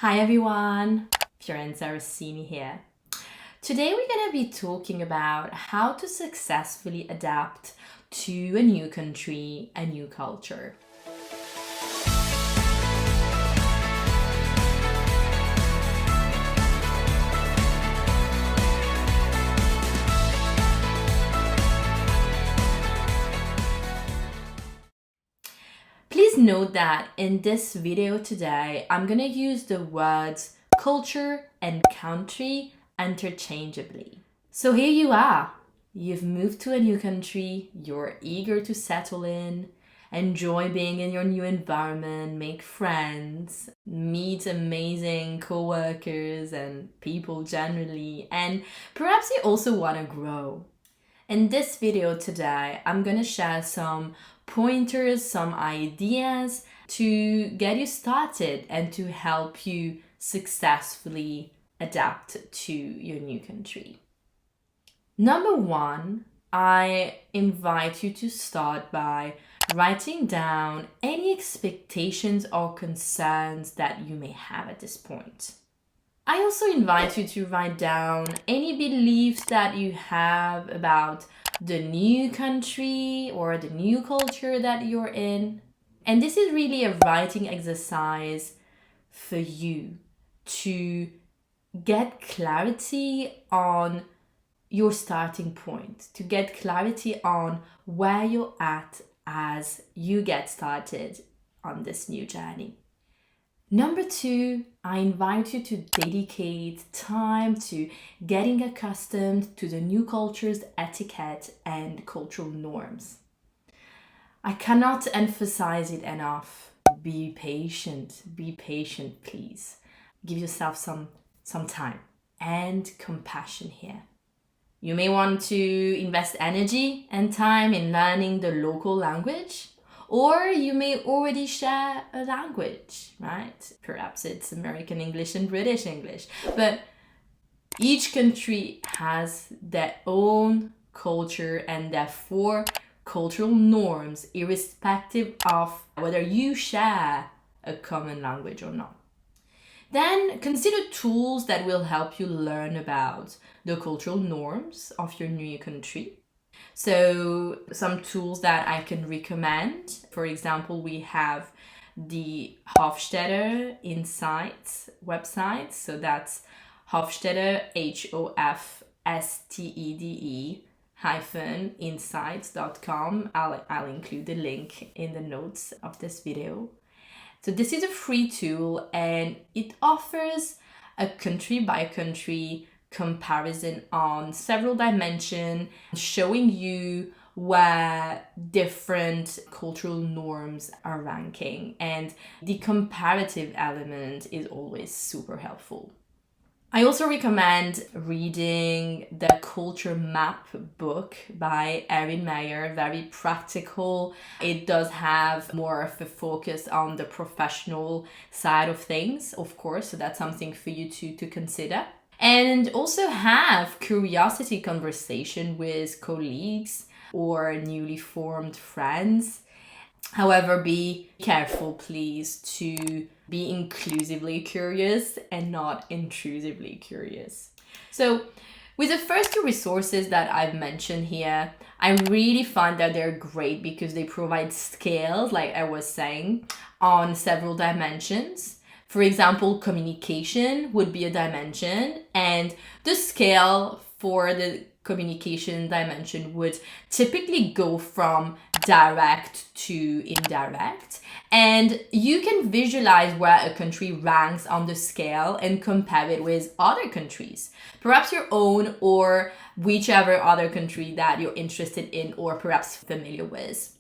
Hi everyone, Fiorenza Rossini here. Today we're going to be talking about how to successfully adapt to a new country, a new culture. Please note that in this video today, I'm going to use the words culture and country interchangeably. So here you are. You've moved to a new country, you're eager to settle in, enjoy being in your new environment, make friends, meet amazing co-workers and people generally, and perhaps you also want to grow. In this video today, I'm going to share some pointers, some ideas to get you started and to help you successfully adapt to your new country. Number one, I invite you to start by writing down any expectations or concerns that you may have at this point. I also invite you to write down any beliefs that you have about the new country or the new culture that you're in. And this is really a writing exercise for you to get clarity on your starting point, to get clarity on where you're at as you get started on this new journey. Number two, I invite you to dedicate time to getting accustomed to the new culture's etiquette and cultural norms. I cannot emphasize it enough. Be patient, please. Give yourself some time and compassion here. You may want to invest energy and time in learning the local language, or you may already share a language, right? Perhaps it's American English and British English. But each country has their own culture and therefore cultural norms, irrespective of whether you share a common language or not. Then consider tools that will help you learn about the cultural norms of your new country. So some tools that I can recommend, for example, we have the Hofstede Insights website. So that's Hofstede, Hofstede -insights.com. I'll include the link in the notes of this video. So this is a free tool and it offers a country by country comparison on several dimensions, showing you where different cultural norms are ranking, and the comparative element is always super helpful. I also recommend reading the Culture Map book by Erin Meyer, very practical. It does have more of a focus on the professional side of things, of course, so that's something for you to consider. And also have curiosity conversation with colleagues or newly formed friends. However, be careful, please, to be inclusively curious and not intrusively curious. So with the first two resources that I've mentioned here, I really find that they're great because they provide scales, like I was saying, on several dimensions. For example, communication would be a dimension, and the scale for the communication dimension would typically go from direct to indirect. And you can visualize where a country ranks on the scale and compare it with other countries, perhaps your own or whichever other country that you're interested in or perhaps familiar with.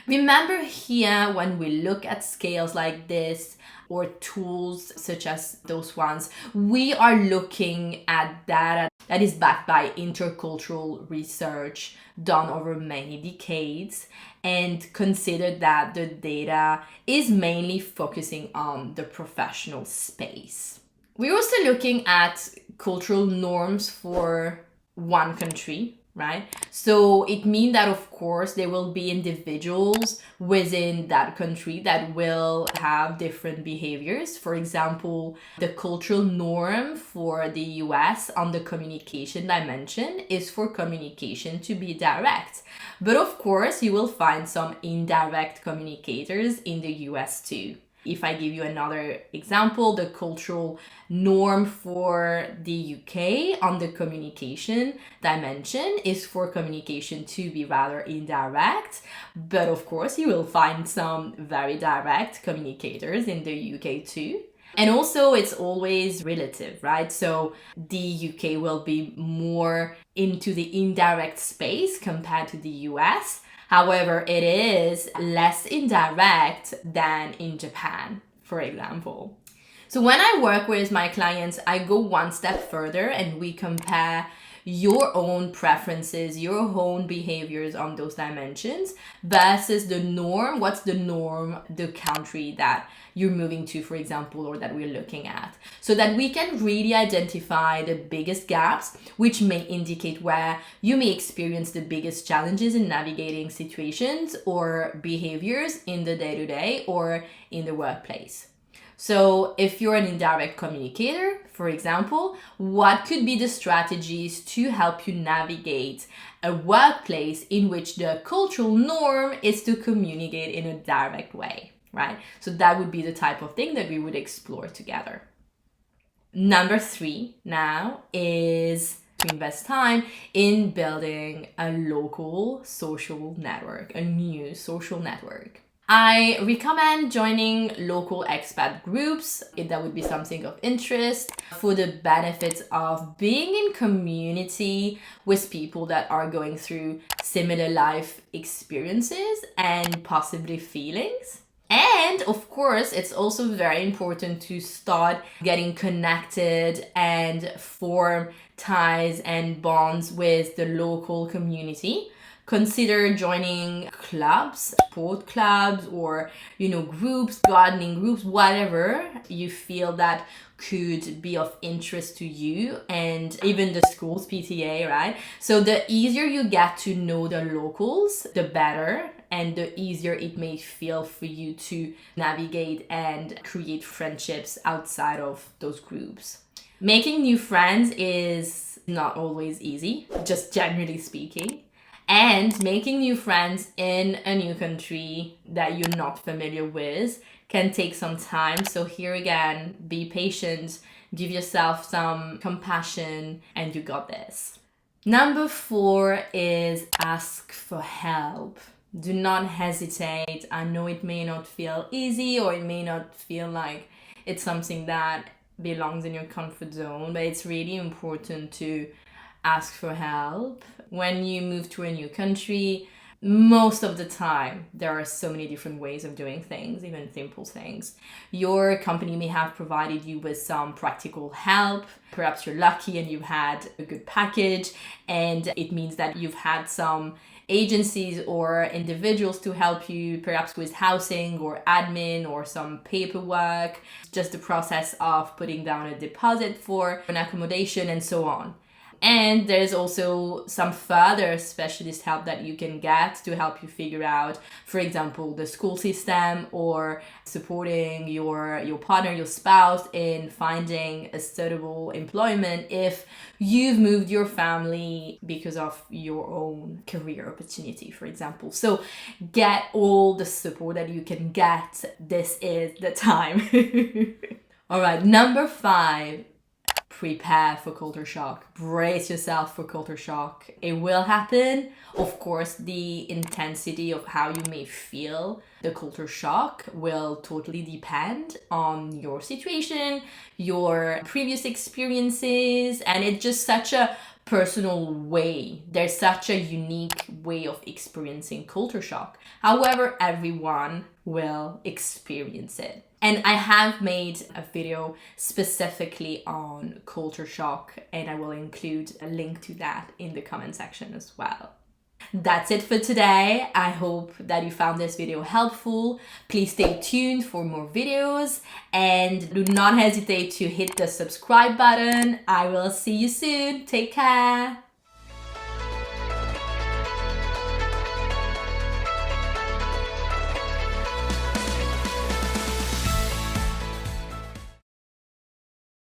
Remember here, when we look at scales like this or tools such as those ones, we are looking at data that is backed by intercultural research done over many decades, and consider that the data is mainly focusing on the professional space. We're also looking at cultural norms for one country, right? So it means that, of course, there will be individuals within that country that will have different behaviors. For example, the cultural norm for the US on the communication dimension is for communication to be direct. But of course, you will find some indirect communicators in the US too. If I give you another example, the cultural norm for the UK on the communication dimension is for communication to be rather indirect. But of course, you will find some very direct communicators in the UK too. And also, it's always relative, right? So the UK will be more into the indirect space compared to the US. However, it is less indirect than in Japan, for example. So when I work with my clients, I go one step further and we compare your own preferences, your own behaviors on those dimensions versus the norm. What's the norm, the country that you're moving to, for example, or that we're looking at, so that we can really identify the biggest gaps, which may indicate where you may experience the biggest challenges in navigating situations or behaviors in the day-to-day or in the workplace. So if you're an indirect communicator, for example, what could be the strategies to help you navigate a workplace in which the cultural norm is to communicate in a direct way, right? So that would be the type of thing that we would explore together. Number 3 now is to invest time in building a local social network, a new social network. I recommend joining local expat groups if that would be something of interest, for the benefits of being in community with people that are going through similar life experiences and possibly feelings. And of course, it's also very important to start getting connected and form ties and bonds with the local community. Consider joining clubs, sport clubs, or groups, gardening groups, whatever you feel that could be of interest to you, and even the school's PTA, right? So the easier you get to know the locals, the better, and the easier it may feel for you to navigate and create friendships outside of those groups. Making new friends is not always easy, just generally speaking. And making new friends in a new country that you're not familiar with can take some time. So here again, be patient, give yourself some compassion, and you got this. Number 4 is ask for help. Do not hesitate. I know it may not feel easy, or it may not feel like it's something that belongs in your comfort zone, but it's really important to ask for help. When you move to a new country, most of the time, there are so many different ways of doing things, even simple things. Your company may have provided you with some practical help. Perhaps you're lucky and you've had a good package, and it means that you've had some agencies or individuals to help you, perhaps with housing or admin or some paperwork, just the process of putting down a deposit for an accommodation and so on. And there's also some further specialist help that you can get to help you figure out, for example, the school system, or supporting your partner, your spouse, in finding a suitable employment if you've moved your family because of your own career opportunity, for example. So get all the support that you can get. This is the time. All right, number 5. Prepare for culture shock. Brace yourself for culture shock. It will happen. Of course, the intensity of how you may feel the culture shock will totally depend on your situation, your previous experiences, and it's just such a personal way. There's such a unique way of experiencing culture shock. However, everyone will experience it. And I have made a video specifically on culture shock, and I will include a link to that in the comment section as well. That's it for today. I hope that you found this video helpful. Please stay tuned for more videos, and do not hesitate to hit the subscribe button. I will see you soon. Take care.